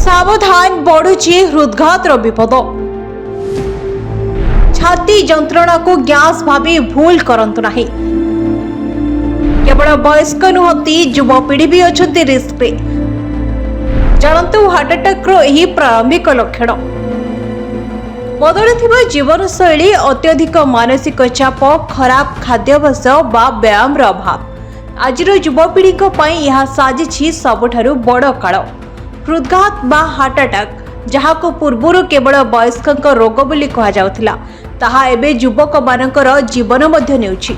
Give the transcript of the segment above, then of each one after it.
सावधान बढ़ुची हृदघात विपद। छाती जंत्रणा को गैस भावी भूल करंतु नाही। केवल वयस्क नुहति युवपीढ़ी भी अछंती रिस्क रे। जानतु हार्ट अटैक रो एही प्रारंभिक लक्षण। बदलुथिबा जीवनशैली, अत्यधिक मानसिक चाप, खराब खाद्याभ्यास बा व्यायाम अभाव आजिर युवपीढ़ी यह साजिछि सबुठारु बड़ काल। हृदघात बा हार्ट अटैक जहाको पूर्वरु केवल वयस्क रोग बोली कहा जाउथिला, ताहा एबे युवक मानकर जीवन मध्य नेउछि।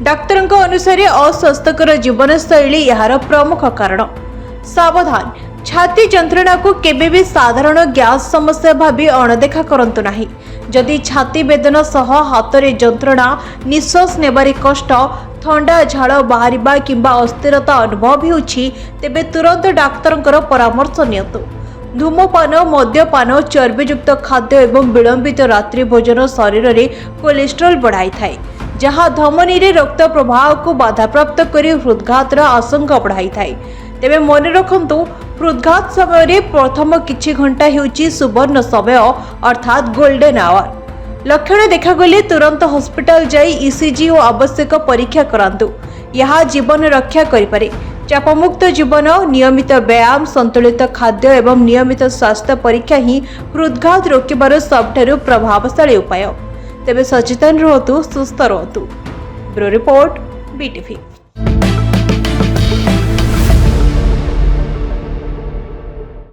डाक्तरଙ୍କ अनुसारे अस्वास्थ्यकर जीवनशैली यार प्रमुख कारण। सावधान, छाती जंत्रणा को केबे भी साधारण गैस समस्या भावी अणदेखा करंतु नाही। जदि छाती वेदना सह हातरे जंत्रणा, निश्वास नेबारे कष्ट, ठंडा झाड़ बाहरिबा किंबा अस्थिरता अनुभव होउछि, तेबे तुरंत डाक्तरଙ୍କର परामर्श नियंतु। धूमपान, मद्यपान, चर्बीयुक्त खाद्य एवं विलंबित रात्रि भोजन शरीर में कोलेस्ट्रॉल बढ़ाई थाए, जहाँ धमनी रे रक्त प्रवाह को बाधाप्राप्त करी हृदघातर आशंका बढ़ाई थाए। तेबे मन रखंतु, हृदघात समय प्रथम किछि घंटा हेउछि सुवर्ण समय अर्थात गोल्डन आवर। लक्षण देखागले तुरंत हॉस्पिटल जाई ईसीजी और आवश्यक परीक्षा करांतु। यह जीवन रक्षा करिपारे। चापमुक्त जीवन, नियमित व्यायाम, संतुलित खाद्य एवं नियमित स्वास्थ्य परीक्षा ही हृदघात रोकिबार सबठारु प्रभावशाली उपाय। तेबे सचेतन रहतु, सुस्थ रहतु। Bureau report, BTV.